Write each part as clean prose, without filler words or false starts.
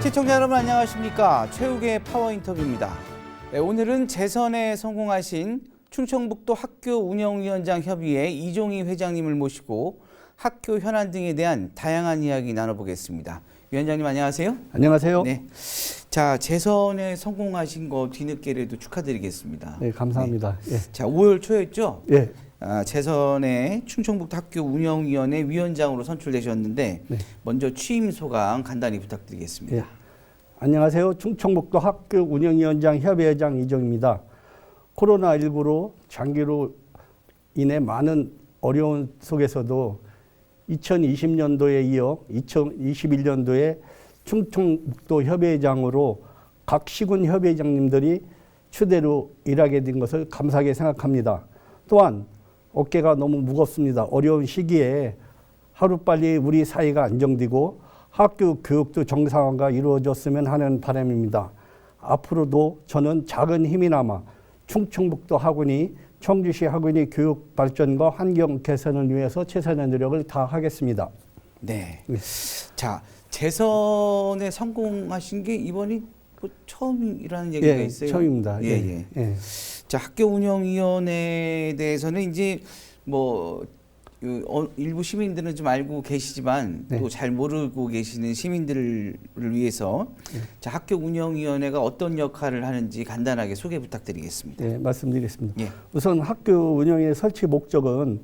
시청자 여러분 안녕하십니까. 최욱의 파워 인터뷰입니다. 네, 오늘은 재선에 성공하신 충청북도 학교운영위원장 협의회 이종희 회장님을 모시고 학교 현안 등에 대한 다양한 이야기 나눠보겠습니다. 위원장님 안녕하세요. 안녕하세요. 네. 자, 재선에 성공하신 거 뒤늦게라도 축하드리겠습니다. 네, 감사합니다. 네. 자, 5월 초였죠? 예. 재선에 충청북도 학교운영위원회 위원장으로 선출되셨는데 네. 먼저 취임 소감 간단히 부탁드리겠습니다. 예. 안녕하세요. 충청북도 학교운영위원장 협의회장 이종입니다. 코로나19로 장기로 인해 많은 어려운 속에서도 2020년도에 이어 2021년도에 충청북도 협의회장으로 각 시군 협의회장님들이 추대로 일하게 된 것을 감사하게 생각합니다. 또한 어깨가 너무 무겁습니다. 어려운 시기에 하루빨리 우리 사회가 안정되고 학교 교육도 정상화가 이루어졌으면 하는 바람입니다. 앞으로도 저는 작은 힘이나마 충청북도 학원이 청주시 학원의 교육 발전과 환경 개선을 위해서 최선의 노력을 다하겠습니다. 네. 자, 재선에 성공하신 게 이번이 뭐 처음이라는 얘기가 예, 있어요. 처음입니다. 예. 자, 학교운영위원회에 대해서는 이제 뭐 일부 시민들은 좀 알고 계시지만 네. 또 잘 모르고 계시는 시민들을 위해서 자, 학교운영위원회가 어떤 역할을 하는지 간단하게 소개 부탁드리겠습니다. 네, 말씀드리겠습니다. 예. 우선 학교 운영의 설치 목적은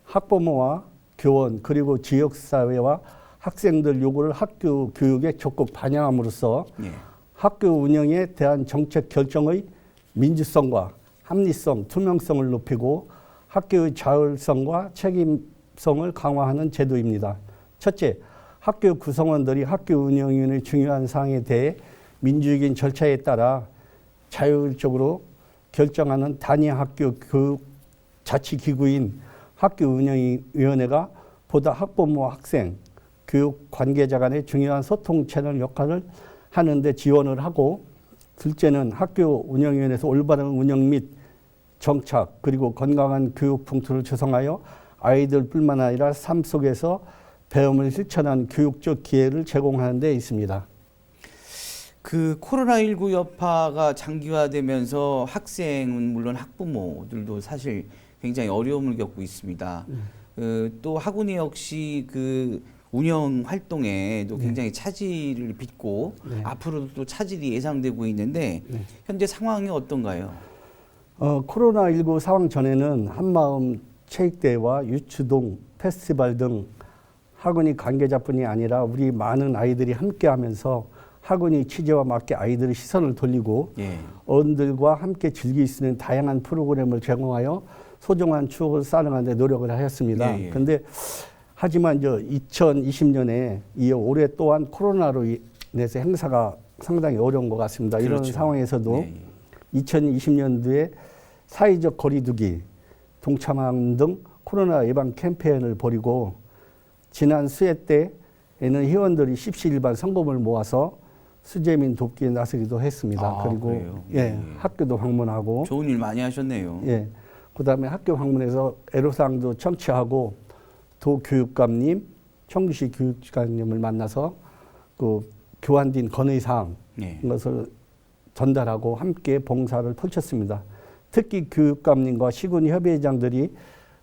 학부모와 교원 그리고 지역사회와 학생들 요구를 학교 교육에 적극 반영함으로써 예. 학교 운영에 대한 정책 결정의 민주성과 합리성, 투명성을 높이고 학교의 자율성과 책임성을 강화하는 제도입니다. 첫째, 학교 구성원들이 학교 운영위원회의 중요한 사항에 대해 민주적인 절차에 따라 자율적으로 결정하는 단위 학교 교육 자치기구인 학교운영위원회가 보다 학부모와 학생, 교육 관계자 간의 중요한 소통 채널 역할을 하는 데 지원을 하고, 둘째는 학교 운영위원회에서 올바른 운영 및 정착 그리고 건강한 교육 풍토를 조성하여 아이들뿐만 아니라 삶 속에서 배움을 실천한 교육적 기회를 제공하는 데 있습니다. 그 코로나19 여파가 장기화되면서 학생은 물론 학부모들도 사실 굉장히 어려움을 겪고 있습니다. 또 학원이 역시 그 운영 활동에도 굉장히 차질을 빚고 앞으로도 또 차질이 예상되고 있는데 현재 상황이 어떤가요? 코로나19 상황 전에는 한마음 체육대회와 유추동, 페스티벌 등 학원이 관계자뿐이 아니라 우리 많은 아이들이 함께하면서 학원이 취지와 맞게 아이들의 시선을 돌리고 어른들과 함께 즐길 수 있는 다양한 프로그램을 제공하여 소중한 추억을 쌓아가는 데 노력을 하였습니다. 그런데 하지만 2020년에 이어 올해 또한 코로나로 인해서 행사가 상당히 어려운 것 같습니다. 그렇죠. 이런 상황에서도 2020년도에 사회적 거리두기, 동참함 등 코로나 예방 캠페인을 벌이고 지난 수해 때에는 회원들이 십시일반 성금을 모아서 수재민 돕기에 나서기도 했습니다. 그리고 학교도 방문하고 좋은 일 많이 하셨네요. 그다음에 학교 방문해서 애로사항도 청취하고 도교육감님, 청주시 교육감님을 만나서 그 교환된 건의사항 것을 전달하고 함께 봉사를 펼쳤습니다. 특히 교육감님과 시군 협의회장들이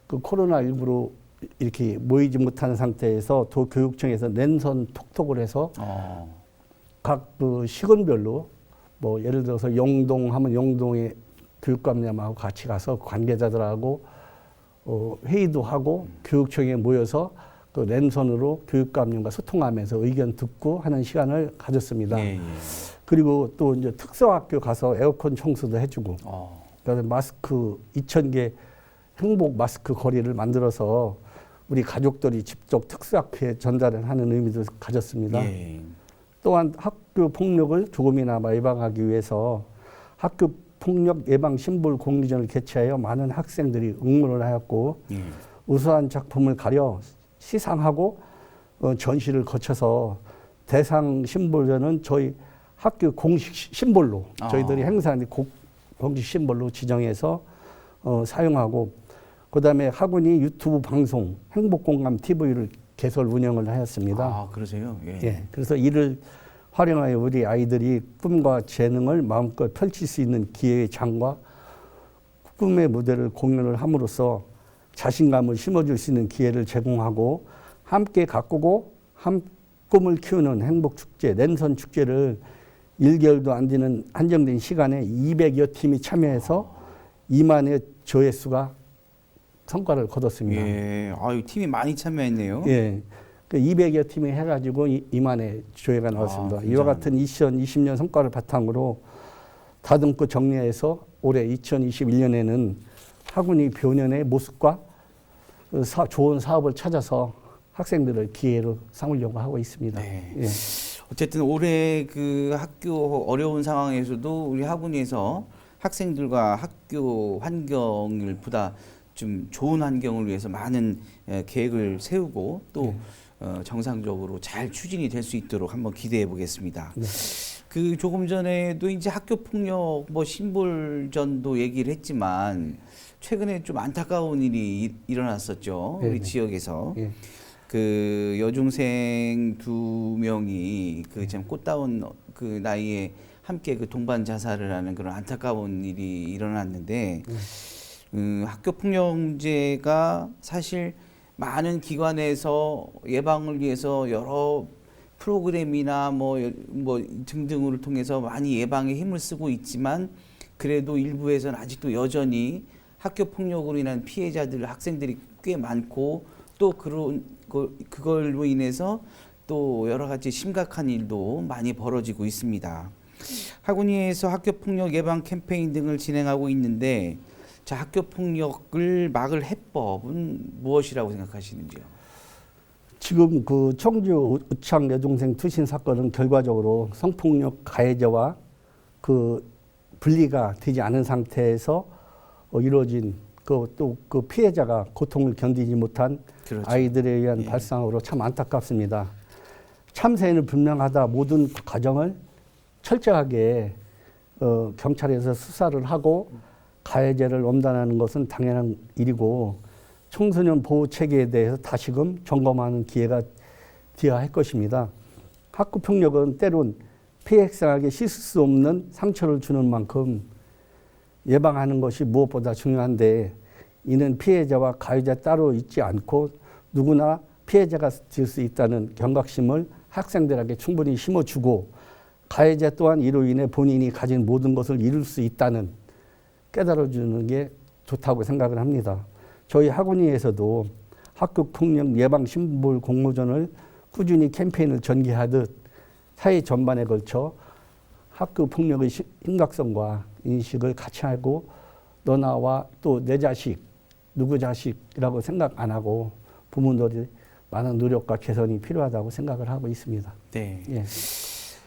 그 코로나19로 이렇게 모이지 못하는 상태에서 도교육청에서 랜선 톡톡을 해서 각 그 시군별로 뭐 예를 들어서 영동하면 영동의 교육감님하고 같이 가서 관계자들하고 회의도 하고 교육청에 모여서 그 랜선으로 교육감님과 소통하면서 의견 듣고 하는 시간을 가졌습니다. 그리고 또 이제 특성학교 가서 에어컨 청소도 해주고, 그다음에 마스크 2,000개 행복 마스크 거리를 만들어서 우리 가족들이 직접 특수학교에 전달을 하는 의미도 가졌습니다. 또한 학교 폭력을 조금이나마 예방하기 위해서 학교 폭력 예방 심볼 공리전을 개최하여 많은 학생들이 응원을 하였고 우수한 작품을 가려 시상하고 전시를 거쳐서 대상 심볼전은 저희 학교 공식 심볼로 저희들이 행사하는 공식 심볼로 지정해서 사용하고, 그다음에 학원이 유튜브 방송 행복공감 TV를 개설 운영을 하였습니다. 그러세요? 그래서 이를 활용하여 우리 아이들이 꿈과 재능을 마음껏 펼칠 수 있는 기회의 장과 꿈의 무대를 공연을 함으로써 자신감을 심어줄 수 있는 기회를 제공하고 함께 가꾸고 한 꿈을 키우는 행복축제, 랜선축제를 1개월도 안 되는 한정된 시간에 200여 팀이 참여해서 2만의 조회수가 성과를 거뒀습니다. 예, 아유 팀이 많이 참여했네요. 예. 그 200여 팀이 해가지고 2만의 조회가 나왔습니다. 이와 같은 2020년 성과를 바탕으로 다듬고 정리해서 올해 2021년에는 학운이 변연의 모습과 좋은 사업을 찾아서 학생들을 기회로 삼으려고 하고 있습니다. 네. 예. 어쨌든 올해 그 학교 어려운 상황에서도 우리 학원에서 학생들과 학교 환경을 보다 좀 좋은 환경을 위해서 많은 계획을 세우고 또 정상적으로 잘 추진이 될 수 있도록 한번 기대해 보겠습니다. 네. 그 조금 전에도 이제 학교 폭력 뭐 신불전도 얘기를 했지만 최근에 좀 안타까운 일이 일어났었죠. 네, 우리 네. 지역에서. 예. 그 여중생 2명이 그 참 꽃다운 그 나이에 함께 그 동반 자살을 하는 그런 안타까운 일이 일어났는데 학교 폭력 문제가 사실 많은 기관에서 예방을 위해서 여러 프로그램이나 뭐 등등을 통해서 많이 예방에 힘을 쓰고 있지만 그래도 일부에서는 아직도 여전히 학교 폭력으로 인한 피해자들 학생들이 꽤 많고 또 그걸로 인해서 또 여러 가지 심각한 일도 많이 벌어지고 있습니다. 학원위에서 학교 폭력 예방 캠페인 등을 진행하고 있는데 자, 학교 폭력을 막을 해법은 무엇이라고 생각하시는지요? 지금 그 청주 우창 여중생 투신 사건은 결과적으로 성폭력 가해자와 그 분리가 되지 않은 상태에서 이루어진 그 피해자가 고통을 견디지 못한 그렇죠. 아이들에 의한 발상으로 참 안타깝습니다. 참사인은 분명하다. 모든 과정을 철저하게 경찰에서 수사를 하고 가해자를 엄단하는 것은 당연한 일이고 청소년 보호 체계에 대해서 다시금 점검하는 기회가 되어야 할 것입니다. 학교 폭력은 때론 피해 학생에게 씻을 수 없는 상처를 주는 만큼 예방하는 것이 무엇보다 중요한데 이는 피해자와 가해자 따로 있지 않고 누구나 피해자가 될 수 있다는 경각심을 학생들에게 충분히 심어주고 가해자 또한 이로 인해 본인이 가진 모든 것을 잃을 수 있다는 깨달아주는 게 좋다고 생각을 합니다. 저희 학원위에서도 학교 폭력 예방 신불 공모전을 꾸준히 캠페인을 전개하듯 사회 전반에 걸쳐 학교 폭력의 심각성과 인식을 같이 하고 너나와 또 내 자식, 누구 자식이라고 생각 안 하고 부모들이 많은 노력과 개선이 필요하다고 생각을 하고 있습니다. 네. 예.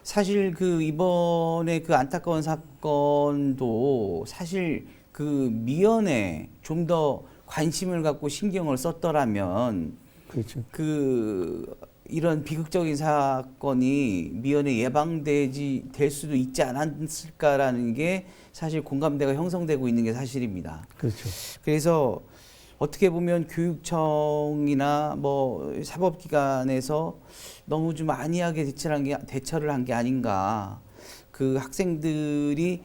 사실 그 이번에 그 안타까운 사건도 사실 그 미연에 좀 더 관심을 갖고 신경을 썼더라면 그렇죠. 그 이런 비극적인 사건이 미연에 될 수도 있지 않았을까라는 게 사실 공감대가 형성되고 있는 게 사실입니다. 그렇죠. 그래서 어떻게 보면 교육청이나 뭐 사법기관에서 너무 좀 안이하게 대처를 한 게 아닌가. 그 학생들이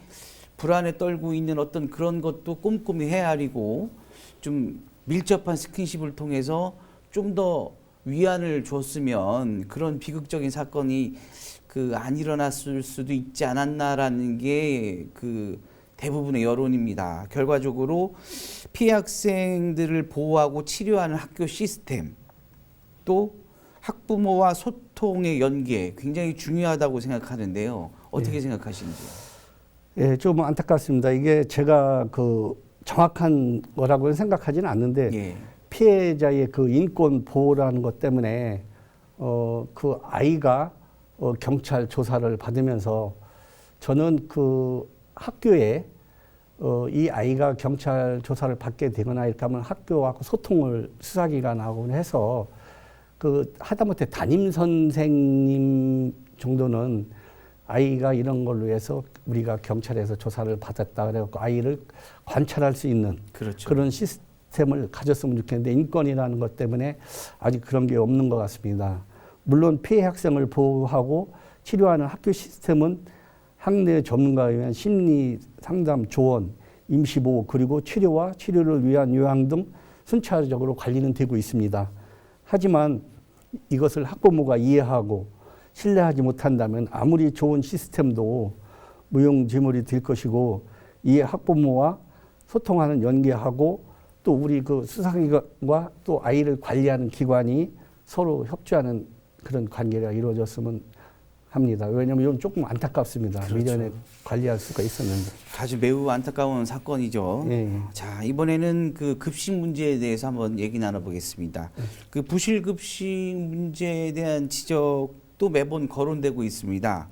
불안에 떨고 있는 어떤 그런 것도 꼼꼼히 헤아리고 좀 밀접한 스킨십을 통해서 좀 더 위안을 줬으면 그런 비극적인 사건이 그 안 일어났을 수도 있지 않았나라는 게 그 대부분의 여론입니다. 결과적으로 피해 학생들을 보호하고 치료하는 학교 시스템 또 학부모와 소통의 연계 굉장히 중요하다고 생각하는데요. 어떻게 생각하시는지요? 예, 좀 안타깝습니다. 이게 제가 그 정확한 거라고 생각하지는 않는데 예. 피해자의 그 인권 보호라는 것 때문에 그 아이가 경찰 조사를 받으면서 저는 그 학교에 이 아이가 경찰 조사를 받게 되거나 이렇게 하면 학교하고 소통을 수사기관하고 해서 그 하다못해 담임 선생님 정도는 아이가 이런 걸로 해서 우리가 경찰에서 조사를 받았다 그래갖고 아이를 관찰할 수 있는 그렇죠. 그런 시스템을 가졌으면 좋겠는데 인권이라는 것 때문에 아직 그런 게 없는 것 같습니다. 물론 피해 학생을 보호하고 치료하는 학교 시스템은 학내 전문가에 의한 심리 상담, 조언, 임시보호, 그리고 치료와 치료를 위한 요양 등 순차적으로 관리는 되고 있습니다. 하지만 이것을 학부모가 이해하고 신뢰하지 못한다면 아무리 좋은 시스템도 무용지물이 될 것이고, 이에 학부모와 소통하는 연계하고 또 우리 그 수사기관과 또 아이를 관리하는 기관이 서로 협조하는 그런 관계가 이루어졌으면 합니다. 왜냐하면 이건 조금 안타깝습니다. 그렇죠. 미련에 관리할 수가 있었는데. 아주 매우 안타까운 사건이죠. 예. 자, 이번에는 그 급식 문제에 대해서 한번 얘기 나눠보겠습니다. 그 부실 급식 문제에 대한 지적도 매번 거론되고 있습니다.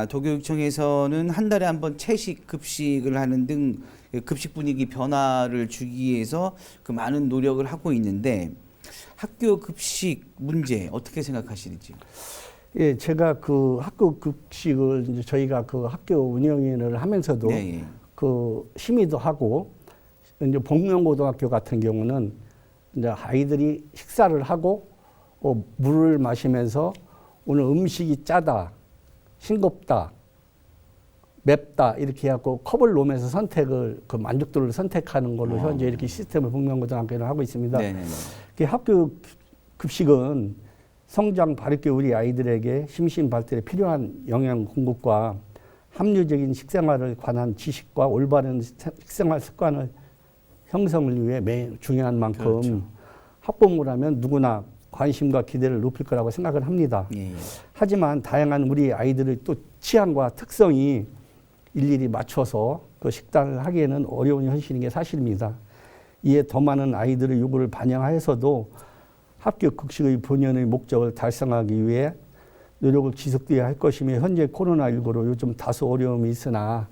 도교육청에서는 한 달에 한 번 채식 급식을 하는 등 급식 분위기 변화를 주기 위해서 그 많은 노력을 하고 있는데, 학교 급식 문제 어떻게 생각하시는지? 예, 제가 그 학교 급식을 이제 저희가 그 학교 운영위원회를 하면서도 네, 예. 그 심의도 하고, 이제 복명고등학교 같은 경우는 이제 아이들이 식사를 하고 물을 마시면서 오늘 음식이 짜다, 싱겁다, 맵다 이렇게 해갖고 컵을 놓으면서 선택을, 그 만족도를 선택하는 걸로 현재 이렇게 시스템을 복명고등학교는 하고 있습니다. 그 학교 급식은 성장 발육기 우리 아이들에게 심신 발달에 필요한 영양 공급과 합리적인 식생활을 관한 지식과 올바른 식생활 습관을 형성을 위해 매우 중요한 만큼, 그렇죠, 학부모라면 누구나 관심과 기대를 높일 거라고 생각을 합니다. 예. 하지만 다양한 우리 아이들의 또 취향과 특성이 일일이 맞춰서 그 식단을 하기에는 어려운 현실인 게 사실입니다. 이에 더 많은 아이들의 요구를 반영하여서도 학교 급식의 본연의 목적을 달성하기 위해 노력을 지속해야 할 것이며, 현재 코로나19로 요즘 다소 어려움이 있으나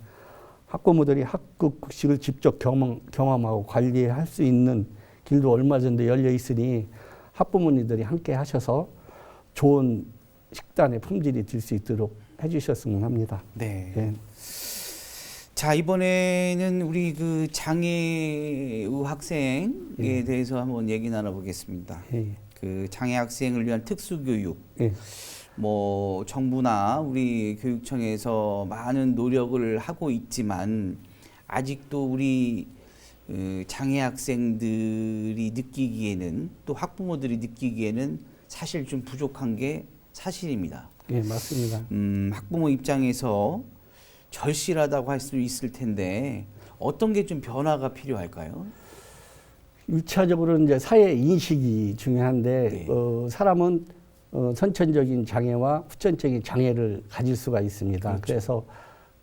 학부모들이 학교 급식을 직접 경험하고 관리할 수 있는 길도 얼마 전에 열려 있으니 학부모님들이 함께 하셔서 좋은 식단의 품질이 될 수 있도록 해주셨으면 합니다. 네. 예. 자, 이번에는 우리 그 장애의 학생에 대해서 한번 얘기 나눠보겠습니다. 예. 그 장애 학생을 위한 특수교육, 예. 뭐 정부나 우리 교육청에서 많은 노력을 하고 있지만 아직도 우리 장애 학생들이 느끼기에는, 또 학부모들이 느끼기에는 사실 좀 부족한 게 사실입니다. 예, 맞습니다. 학부모 입장에서 절실하다고 할 수 있을 텐데 어떤 게 좀 변화가 필요할까요? 1차적으로 이제 사회 인식이 중요한데, 네. 사람은 선천적인 장애와 후천적인 장애를 가질 수가 있습니다. 그렇죠. 그래서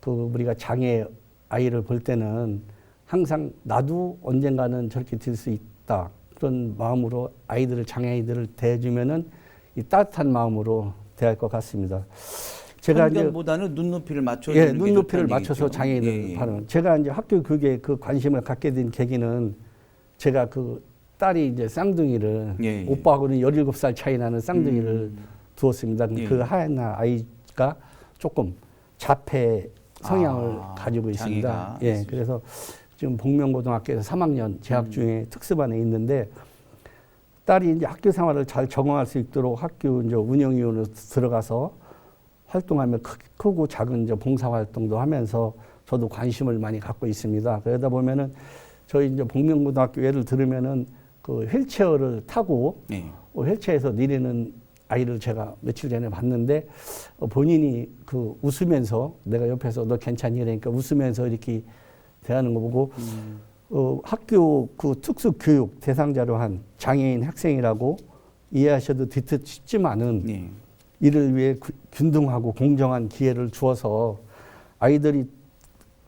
그 우리가 장애 아이를 볼 때는 항상 나도 언젠가는 저렇게 될 수 있다, 그런 마음으로 아이들을, 장애 아이들을 대해주면은 이 따뜻한 마음으로 대할 것 같습니다. 제가 편견보다는 눈높이를 맞춰, 예, 눈높이를 맞춰서 장애인을 바르는. 예. 제가 이제 학교 교육에 그 관심을 갖게 된 계기는, 제가 그 딸이 이제 쌍둥이를, 예. 오빠하고는 17살 차이 나는 쌍둥이를 두었습니다. 예. 그 하나 아이가 조금 자폐 성향을 가지고 있습니다. 장애가 예, 있으시죠. 그래서 지금 복명고등학교에서 3학년 재학 중에 특수반에 있는데, 딸이 이제 학교 생활을 잘 적응할 수 있도록 학교 이제 운영위원으로 들어가서 활동하며 크고 작은 이제 봉사활동도 하면서 저도 관심을 많이 갖고 있습니다. 그러다 보면은 저희 이제 복명고등학교 예를 들으면은 그 휠체어를 타고 예. 휠체어에서 내리는 아이를 제가 며칠 전에 봤는데, 본인이 그 웃으면서, 내가 옆에서 너 괜찮니? 그러니까 웃으면서 이렇게 대하는 거 보고, 학교 그 특수교육 대상자로 한 장애인 학생이라고 이해하셔도 뒤틀 싶지만은, 예. 이를 위해 균등하고 공정한 기회를 주어서 아이들이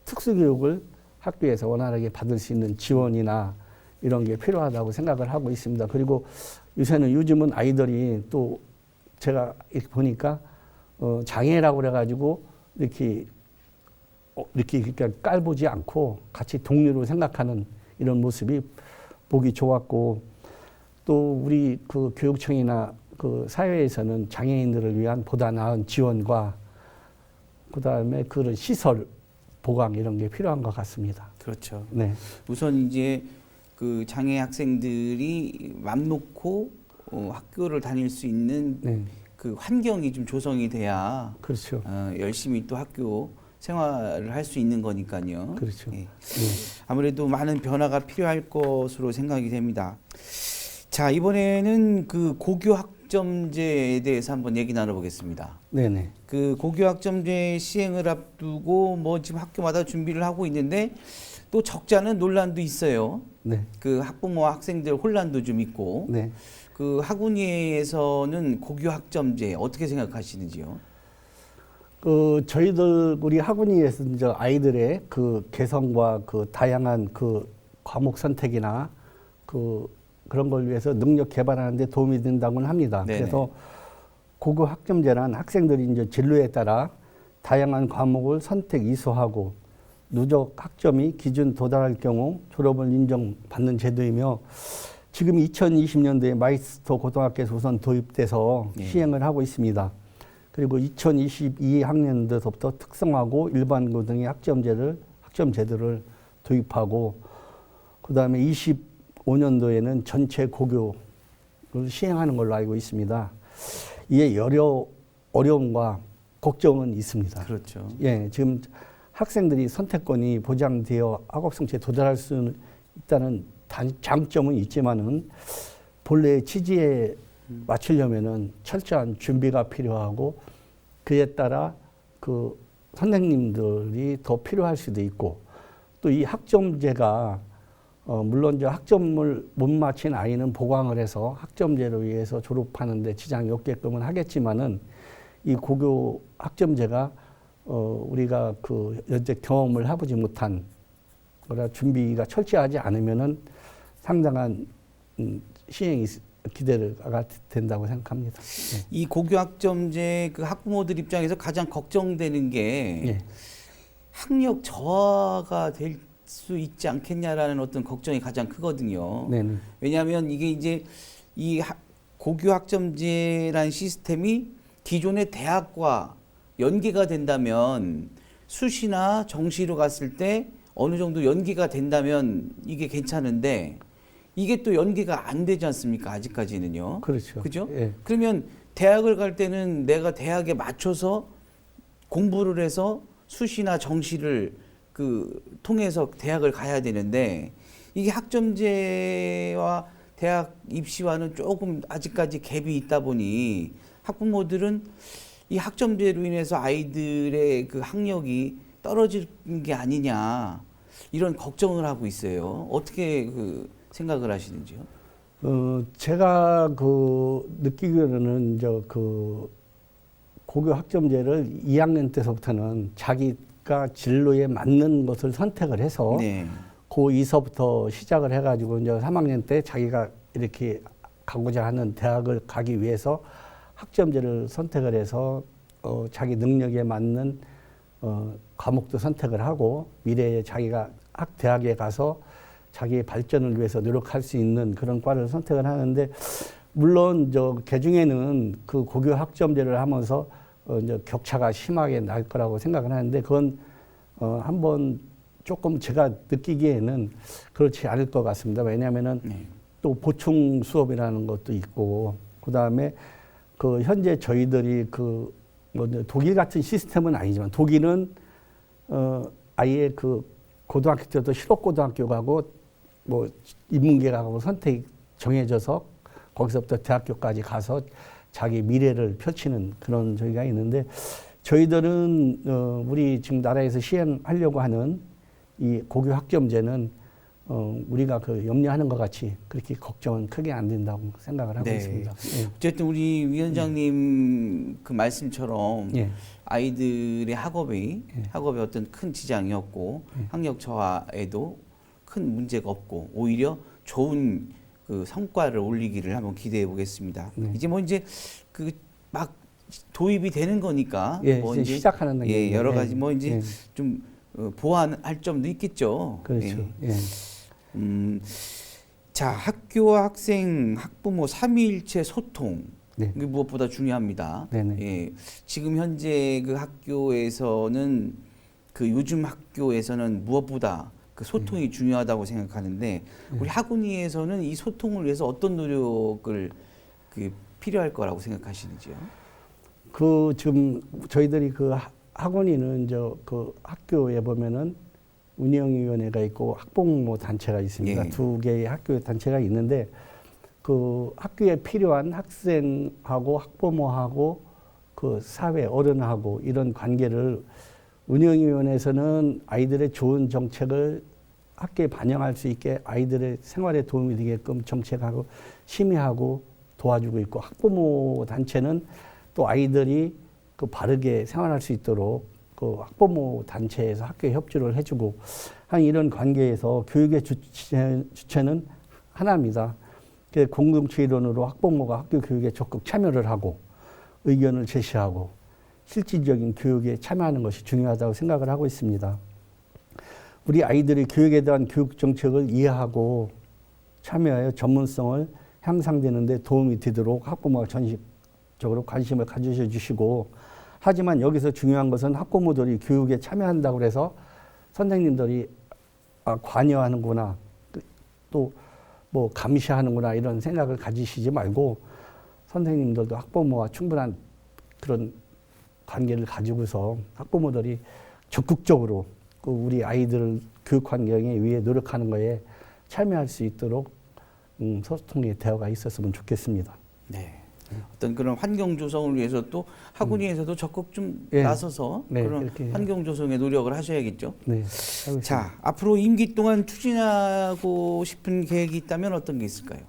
특수교육을 학교에서 원활하게 받을 수 있는 지원이나 이런 게 필요하다고 생각을 하고 있습니다. 그리고 요즘은 아이들이 또 제가 이렇게 보니까 장애라고 그래가지고 이렇게 그러니까 깔보지 않고 같이 동료로 생각하는 이런 모습이 보기 좋았고, 또 우리 그 교육청이나 그 사회에서는 장애인들을 위한 보다 나은 지원과 그다음에 그런 시설 보강 이런 게 필요한 것 같습니다. 그렇죠. 네. 우선 이제 그 장애 학생들이 맘 놓고 학교를 다닐 수 있는 네. 그 환경이 좀 조성이 돼야 그렇죠. 열심히 또 학교 생활을 할 수 있는 거니까요. 그렇죠. 예. 예. 아무래도 많은 변화가 필요할 것으로 생각이 됩니다. 자, 이번에는 그 고교 학점제에 대해서 한번 얘기 나눠보겠습니다. 네네. 그 고교 학점제 시행을 앞두고 뭐 지금 학교마다 준비를 하고 있는데 또 적잖은 논란도 있어요. 네. 그 학부모와 학생들 혼란도 좀 있고. 네. 그 학운위에서는 고교 학점제 어떻게 생각하시는지요? 저희들 우리 학원위에서 이제 아이들의 그 개성과 그 다양한 그 과목 선택이나 그런 걸 위해서 능력 개발하는 데 도움이 된다고는 합니다. 네네. 그래서 고교 학점제란 학생들이 이제 진로에 따라 다양한 과목을 선택 이수하고 누적 학점이 기준 도달할 경우 졸업을 인정받는 제도이며 지금 2020년도에 마이스터 고등학교에서 우선 도입돼서 네. 시행을 하고 있습니다. 그리고 2022학년도부터 특성화고 일반 고등의 학점제도를 도입하고 그다음에 25년도에는 전체 고교를 시행하는 걸로 알고 있습니다. 이에 여러 어려움과 걱정은 있습니다. 그렇죠. 예, 지금 학생들이 선택권이 보장되어 학업 성취에 도달할 수 있다는 장점은 있지만은 본래의 취지에 맞추려면은 철저한 준비가 필요하고 그에 따라 그 선생님들이 더 필요할 수도 있고 또 이 학점제가 물론 이제 학점을 못 마친 아이는 보강을 해서 학점제로 위해서 졸업하는 데 지장이 없게끔은 하겠지만은 이 고교 학점제가 우리가 그 현재 경험을 해보지 못한 거라 준비가 철저하지 않으면은 상당한 시행이 기대가 된다고 생각합니다. 네. 이 고교 학점제 그 학부모들 입장에서 가장 걱정되는 게 예. 학력 저하가 될 수 있지 않겠냐라는 어떤 걱정이 가장 크거든요. 네. 왜냐하면 이게 이제 이 고교 학점제라는 시스템이 기존의 대학과 연계가 된다면 수시나 정시로 갔을 때 어느 정도 연계가 된다면 이게 괜찮은데 이게 또 연계가 안 되지 않습니까? 아직까지는요. 그렇죠. 그죠? 예. 그러면 대학을 갈 때는 내가 대학에 맞춰서 공부를 해서 수시나 정시를 그 통해서 대학을 가야 되는데 이게 학점제와 대학 입시와는 조금 아직까지 갭이 있다 보니 학부모들은 이 학점제로 인해서 아이들의 그 학력이 떨어지는 게 아니냐 이런 걱정을 하고 있어요. 어떻게 그 생각을 하시는지요? 제가 느끼기로는 그 고교 학점제를 2학년 때서부터는 자기가 진로에 맞는 것을 선택을 해서 네. 고2서부터 시작을 해가지고 이제 3학년 때 자기가 이렇게 가고자 하는 대학을 가기 위해서 학점제를 선택을 해서 자기 능력에 맞는 과목도 선택을 하고 미래에 자기가 대학에 가서 자기의 발전을 위해서 노력할 수 있는 그런 과를 선택을 하는데 물론 개중에는 그 고교 학점제를 하면서 이제 격차가 심하게 날 거라고 생각을 하는데 그건 한번 조금 제가 느끼기에는 그렇지 않을 것 같습니다. 왜냐하면은 또 보충 수업이라는 것도 있고 그다음에 그 현재 저희들이 독일 같은 시스템은 아니지만 독일은 아예 그 고등학교 때도 실업고등학교 가고 뭐 인문계 가고 선택이 정해져서 거기서부터 대학교까지 가서 자기 미래를 펼치는 그런 저희가 있는데 저희들은 우리 지금 나라에서 시행하려고 하는 이 고교 학점제는 우리가 염려하는 것 같이 그렇게 걱정은 크게 안 된다고 생각을 하고 네. 있습니다. 예. 어쨌든 우리 위원장님 그 말씀처럼 예. 아이들의 학업에 어떤 큰 지장이 없고 학력 저하에도 큰 문제가 없고 오히려 좋은 그 성과를 올리기를 한번 기대해 보겠습니다. 네. 이제 그 막 도입이 되는 거니까 예, 뭐 이제 시작하는 단계인데. 여러 가지 예. 좀 보완할 점도 있겠죠. 그렇죠. 예. 예. 자, 학교와 학생, 학부모 삼위일체 소통. 네. 이게 무엇보다 중요합니다. 네네. 예. 지금 현재 그 학교에서는 그 요즘 학교에서는 무엇보다 그 소통이 중요하다고 생각하는데 우리 학운위에서는 이 소통을 위해서 어떤 노력을 필요할 거라고 생각하시는지요? 지금 저희들이 학원이는 그 학교에 보면은 운영위원회가 있고 학부모 단체가 있습니다. 예. 두 개의 학교 단체가 있는데 그 학교에 필요한 학생하고 학부모하고 그 사회 어른하고 이런 관계를 운영위원회에서는 아이들의 좋은 정책을 학교에 반영할 수 있게 아이들의 생활에 도움이 되게끔 정책하고 심의하고 도와주고 있고, 학부모 단체는 또 아이들이 그 바르게 생활할 수 있도록 그 학부모 단체에서 학교에 협조를 해주고 한 이런 관계에서 교육의 주체는 하나입니다. 공동체 이론으로 학부모가 학교 교육에 적극 참여를 하고 의견을 제시하고 실질적인 교육에 참여하는 것이 중요하다고 생각을 하고 있습니다. 우리 아이들이 교육에 대한 교육 정책을 이해하고 참여하여 전문성을 향상되는 데 도움이 되도록 학부모가 전식적으로 관심을 가지셔 주시고, 하지만 여기서 중요한 것은 학부모들이 교육에 참여한다고 해서 선생님들이 관여하는구나, 또 뭐 감시하는구나 이런 생각을 가지시지 말고 선생님들도 학부모와 충분한 그런 관계를 가지고서 학부모들이 적극적으로 그 우리 아이들 교육 환경에 위해 노력하는 거에 참여할 수 있도록 소통의 대화가 있었으면 좋겠습니다. 네. 어떤 그런 환경 조성을 위해서 또 학원위에서도 적극 좀 예. 나서서 네, 그런 이렇게 환경 조성에 노력을 하셔야겠죠. 네. 하고 있습니다. 자, 앞으로 임기 동안 추진하고 싶은 계획이 있다면 어떤 게 있을까요?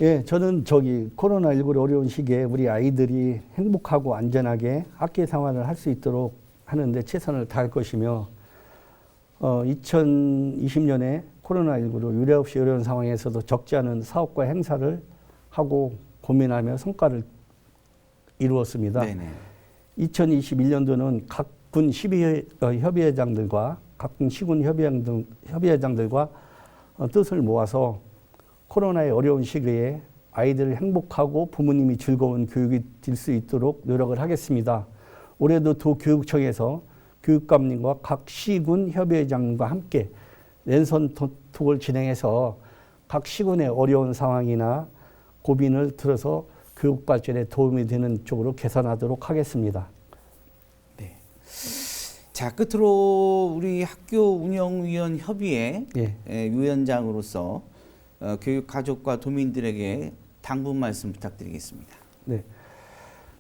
예, 저는 코로나19로 어려운 시기에 우리 아이들이 행복하고 안전하게 학교 생활을 할 수 있도록 하는데 최선을 다할 것이며, 2020년에 코로나19로 유례 없이 어려운 상황에서도 적지 않은 사업과 행사를 하고 고민하며 성과를 이루었습니다. 네네. 2021년도는 각 군 협의회장들과 각 군 시군 협의회장들과 뜻을 모아서 코로나의 어려운 시기에 아이들 행복하고 부모님이 즐거운 교육이 될 수 있도록 노력을 하겠습니다. 올해도 도교육청에서 교육감님과 각 시군 협의회장과 함께 랜선 톡을 진행해서 각 시군의 어려운 상황이나 고민을 들어서 교육 발전에 도움이 되는 쪽으로 개선하도록 하겠습니다. 네. 자, 끝으로 우리 학교 운영위원 협의회 예. 위원장으로서 교육 가족과 도민들에게 당부 말씀 부탁드리겠습니다. 네.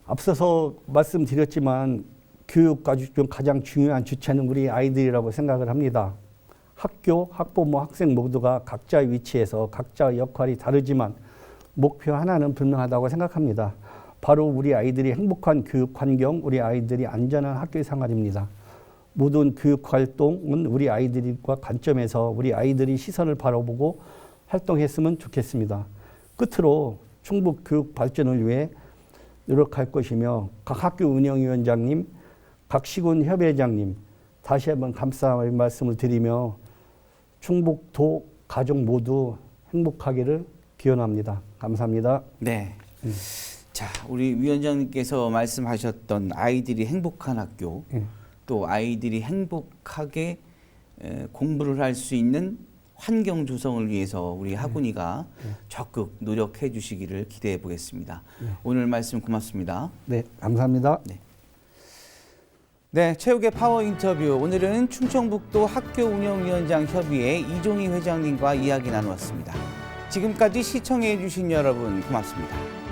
앞서서 말씀드렸지만 교육 가족 중 가장 중요한 주체는 우리 아이들이라고 생각을 합니다. 학교, 학부모, 학생 모두가 각자의 위치에서 각자의 역할이 다르지만 목표 하나는 분명하다고 생각합니다. 바로 우리 아이들이 행복한 교육 환경, 우리 아이들이 안전한 학교 생활입니다. 모든 교육 활동은 우리 아이들과 관점에서 우리 아이들이 시선을 바라보고 활동했으면 좋겠습니다. 끝으로 충북 교육 발전을 위해 노력할 것이며, 각 학교 운영위원장님, 각 시군 협의회장님 다시 한번 감사의 말씀을 드리며 충북도 가족 모두 행복하기를 기원합니다. 감사합니다. 네. 자, 우리 위원장님께서 말씀하셨던 아이들이 행복한 학교, 또 아이들이 행복하게 공부를 할 수 있는 환경 조성을 위해서 우리 학원위가 적극 노력해 주시기를 기대해 보겠습니다. 오늘 말씀 고맙습니다. 네, 감사합니다. 네, 체육의 파워 인터뷰. 오늘은 충청북도 학교운영위원장 협의회 이종희 회장님과 이야기 나누었습니다. 지금까지 시청해 주신 여러분 고맙습니다.